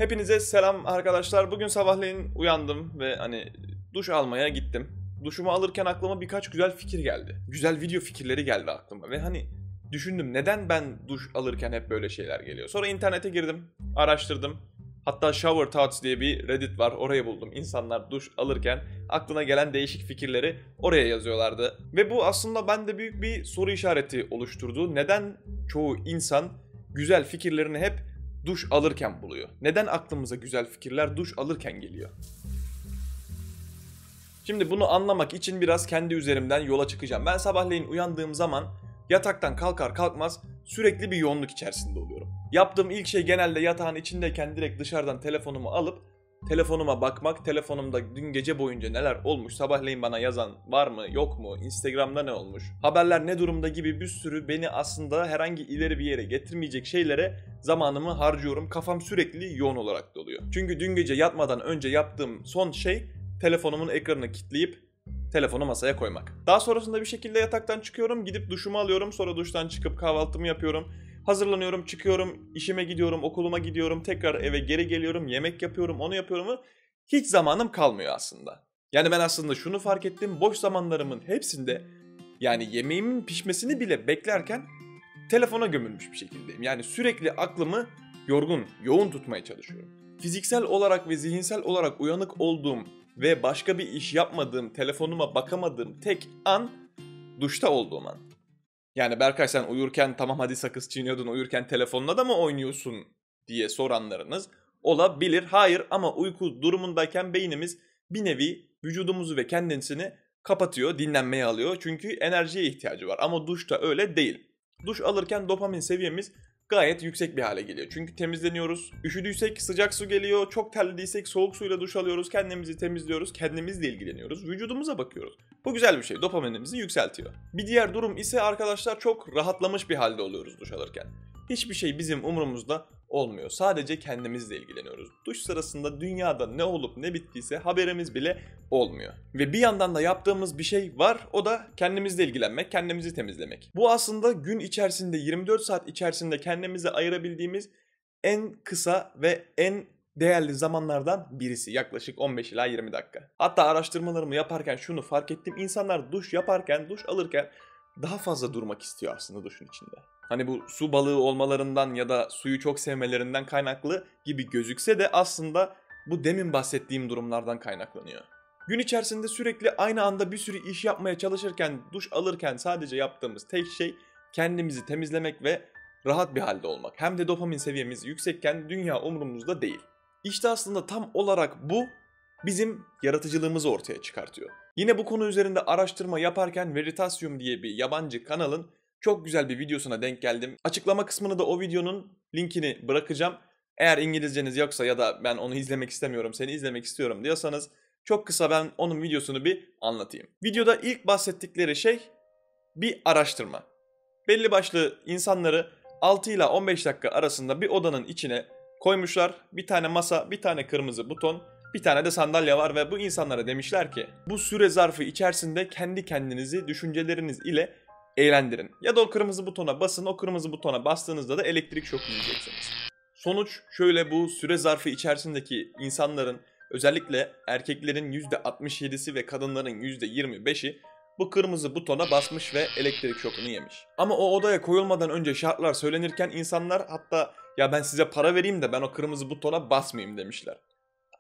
Hepinize selam arkadaşlar. Bugün sabahleyin uyandım ve duş almaya gittim. Duşumu alırken aklıma birkaç güzel fikir geldi. Güzel video fikirleri geldi aklıma ve düşündüm neden ben duş alırken hep böyle şeyler geliyor. Sonra internete girdim, araştırdım. Hatta Shower Thoughts diye bir Reddit var, orayı buldum. İnsanlar duş alırken aklına gelen değişik fikirleri oraya yazıyorlardı. Ve bu aslında bende büyük bir soru işareti oluşturdu. Neden çoğu insan güzel fikirlerini hep duş alırken buluyor? Neden aklımıza güzel fikirler duş alırken geliyor? Şimdi bunu anlamak için biraz kendi üzerimden yola çıkacağım. Ben sabahleyin uyandığım zaman yataktan kalkar kalkmaz sürekli bir yoğunluk içerisinde oluyorum. Yaptığım ilk şey genelde yatağın içindeyken direkt dışarıdan telefonumu alıp telefonuma bakmak, telefonumda dün gece boyunca neler olmuş, sabahleyin bana yazan var mı yok mu, Instagram'da ne olmuş, haberler ne durumda gibi bir sürü beni aslında herhangi ileri bir yere getirmeyecek şeylere zamanımı harcıyorum. Kafam sürekli yoğun olarak doluyor. Çünkü dün gece yatmadan önce yaptığım son şey telefonumun ekranını kilitleyip telefonu masaya koymak. Daha sonrasında bir şekilde yataktan çıkıyorum, gidip duşumu alıyorum, sonra duştan çıkıp kahvaltımı yapıyorum. Hazırlanıyorum, çıkıyorum, işime gidiyorum, okuluma gidiyorum, tekrar eve geri geliyorum, yemek yapıyorum, onu yapıyorum. Hiç zamanım kalmıyor aslında. Yani ben aslında şunu fark ettim, boş zamanlarımın hepsinde yemeğimin pişmesini bile beklerken telefona gömülmüş bir şekildeyim. Yani sürekli aklımı yorgun, yoğun tutmaya çalışıyorum. Fiziksel olarak ve zihinsel olarak uyanık olduğum ve başka bir iş yapmadığım, telefonuma bakamadığım tek an duşta olduğum an. Yani Berkay sen uyurken tamam hadi sakız çiğniyordun, uyurken telefonla da mı oynuyorsun diye soranlarınız olabilir. Hayır, ama uyku durumundayken beynimiz bir nevi vücudumuzu ve kendisini kapatıyor, dinlenmeye alıyor. Çünkü enerjiye ihtiyacı var, ama duşta öyle değil. Duş alırken dopamin seviyemiz gayet yüksek bir hale geliyor. Çünkü temizleniyoruz. Üşüdüysek sıcak su geliyor. Çok terlediysek soğuk suyla duş alıyoruz. Kendimizi temizliyoruz. Kendimizle ilgileniyoruz. Vücudumuza bakıyoruz. Bu güzel bir şey. Dopaminimizi yükseltiyor. Bir diğer durum ise arkadaşlar çok rahatlamış bir halde oluyoruz duş alırken. Hiçbir şey bizim umurumuzda olmuyor. Sadece kendimizle ilgileniyoruz. Duş sırasında dünyada ne olup ne bittiyse haberimiz bile olmuyor. Ve bir yandan da yaptığımız bir şey var. O da kendimizle ilgilenmek, kendimizi temizlemek. Bu aslında gün içerisinde 24 saat içerisinde kendimize ayırabildiğimiz en kısa ve en değerli zamanlardan birisi. Yaklaşık 15 ila 20 dakika. Hatta araştırmalarımı yaparken şunu fark ettim. İnsanlar duş yaparken, duş alırken daha fazla durmak istiyor aslında duşun içinde. Bu su balığı olmalarından ya da suyu çok sevmelerinden kaynaklı gibi gözükse de aslında bu demin bahsettiğim durumlardan kaynaklanıyor. Gün içerisinde sürekli aynı anda bir sürü iş yapmaya çalışırken, duş alırken sadece yaptığımız tek şey kendimizi temizlemek ve rahat bir halde olmak. Hem de dopamin seviyemiz yüksekken dünya umurumuzda değil. İşte aslında tam olarak bu bizim yaratıcılığımızı ortaya çıkartıyor. Yine bu konu üzerinde araştırma yaparken Veritasium diye bir yabancı kanalın çok güzel bir videosuna denk geldim. Açıklama kısmına da o videonun linkini bırakacağım. Eğer İngilizceniz yoksa ya da ben onu izlemek istemiyorum, seni izlemek istiyorum diyorsanız çok kısa ben onun videosunu bir anlatayım. Videoda ilk bahsettikleri şey bir araştırma. Belli başlı insanları 6 ile 15 dakika arasında bir odanın içine koymuşlar. Bir tane masa, bir tane kırmızı buton, bir tane de sandalye var ve bu insanlara demişler ki bu süre zarfı içerisinde kendi kendinizi düşünceleriniz ile eğlendirin. Ya da o kırmızı butona basın, o kırmızı butona bastığınızda da elektrik şoku yiyeceksiniz. Sonuç şöyle, bu süre zarfı içerisindeki insanların, özellikle erkeklerin %67'si ve kadınların %25'i bu kırmızı butona basmış ve elektrik şokunu yemiş. Ama o odaya koyulmadan önce şartlar söylenirken insanlar hatta ya ben size para vereyim de ben o kırmızı butona basmayayım demişler.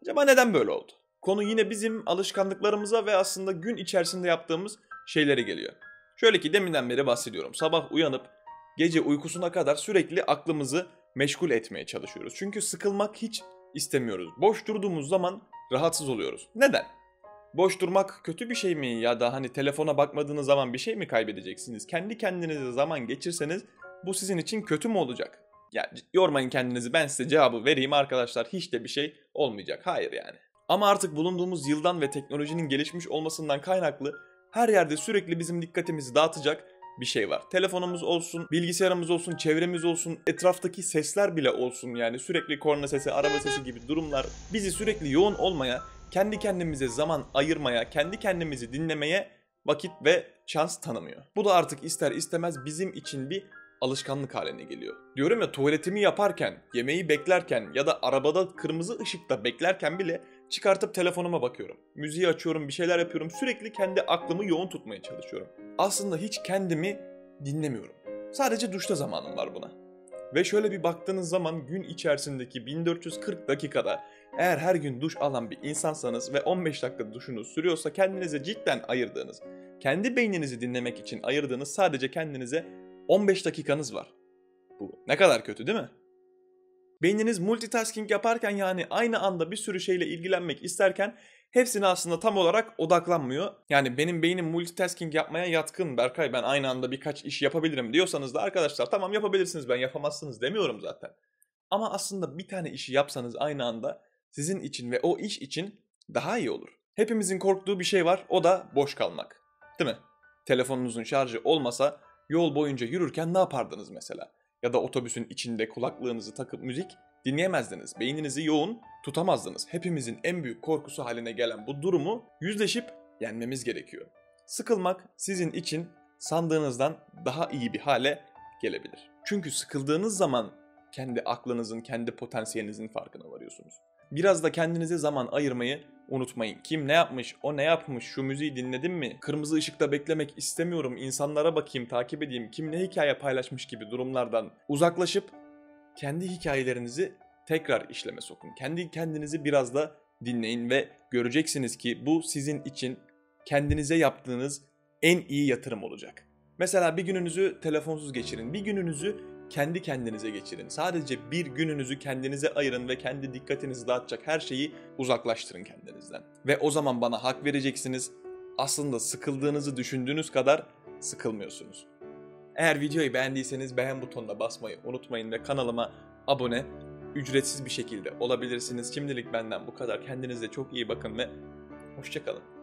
Acaba neden böyle oldu? Konu yine bizim alışkanlıklarımıza ve aslında gün içerisinde yaptığımız şeylere geliyor. Şöyle ki deminden beri bahsediyorum. Sabah uyanıp gece uykusuna kadar sürekli aklımızı meşgul etmeye çalışıyoruz. Çünkü sıkılmak hiç istemiyoruz. Boş durduğumuz zaman rahatsız oluyoruz. Neden? Boş durmak kötü bir şey mi, ya da telefona bakmadığınız zaman bir şey mi kaybedeceksiniz? Kendi kendinize zaman geçirseniz bu sizin için kötü mü olacak? Ya yormayın kendinizi, ben size cevabı vereyim arkadaşlar, hiç de bir şey olmayacak. Hayır yani. Ama artık bulunduğumuz yıldan ve teknolojinin gelişmiş olmasından kaynaklı her yerde sürekli bizim dikkatimizi dağıtacak bir şey var. Telefonumuz olsun, bilgisayarımız olsun, çevremiz olsun, etraftaki sesler bile olsun, yani sürekli korna sesi, araba sesi gibi durumlar bizi sürekli yoğun olmaya, kendi kendimize zaman ayırmaya, kendi kendimizi dinlemeye vakit ve şans tanımıyor. Bu da artık ister istemez bizim için bir alışkanlık haline geliyor. Diyorum ya, tuvaletimi yaparken, yemeği beklerken ya da arabada kırmızı ışıkta beklerken bile çıkartıp telefonuma bakıyorum. Müziği açıyorum, bir şeyler yapıyorum. Sürekli kendi aklımı yoğun tutmaya çalışıyorum. Aslında hiç kendimi dinlemiyorum. Sadece duşta zamanım var buna. Ve şöyle bir baktığınız zaman gün içerisindeki 1440 dakikada eğer her gün duş alan bir insansanız ve 15 dakika duşunuz sürüyorsa kendinize cidden ayırdığınız, kendi beyninizi dinlemek için ayırdığınız sadece kendinize 15 dakikanız var. Bu ne kadar kötü değil mi? Beyniniz multitasking yaparken, yani aynı anda bir sürü şeyle ilgilenmek isterken hepsine aslında tam olarak odaklanmıyor. Yani benim beynim multitasking yapmaya yatkın Berkay, ben aynı anda birkaç iş yapabilirim diyorsanız da arkadaşlar tamam, yapabilirsiniz, ben yapamazsınız demiyorum zaten. Ama aslında bir tane işi yapsanız aynı anda sizin için ve o iş için daha iyi olur. Hepimizin korktuğu bir şey var, o da boş kalmak. Değil mi? Telefonunuzun şarjı olmasa yol boyunca yürürken ne yapardınız mesela? Ya da otobüsün içinde kulaklığınızı takıp müzik dinleyemezdiniz. Beyninizi yoğun tutamazdınız. Hepimizin en büyük korkusu haline gelen bu durumu yüzleşip yenmemiz gerekiyor. Sıkılmak sizin için sandığınızdan daha iyi bir hale gelebilir. Çünkü sıkıldığınız zaman kendi aklınızın, kendi potansiyelinizin farkına varıyorsunuz. Biraz da kendinize zaman ayırmayı unutmayın. Kim ne yapmış, o ne yapmış, şu müziği dinledim mi? Kırmızı ışıkta beklemek istemiyorum, insanlara bakayım, takip edeyim, kim ne hikaye paylaşmış gibi durumlardan uzaklaşıp kendi hikayelerinizi tekrar işleme sokun. Kendi kendinizi biraz da dinleyin ve göreceksiniz ki bu sizin için kendinize yaptığınız en iyi yatırım olacak. Mesela bir gününüzü telefonsuz geçirin, bir gününüzü kendi kendinize geçirin. Sadece bir gününüzü kendinize ayırın ve kendi dikkatinizi dağıtacak her şeyi uzaklaştırın kendinizden. Ve o zaman bana hak vereceksiniz. Aslında sıkıldığınızı düşündüğünüz kadar sıkılmıyorsunuz. Eğer videoyu beğendiyseniz beğen butonuna basmayı unutmayın ve kanalıma abone, ücretsiz bir şekilde olabilirsiniz. Şimdilik benden bu kadar. Kendinize çok iyi bakın ve hoşça kalın.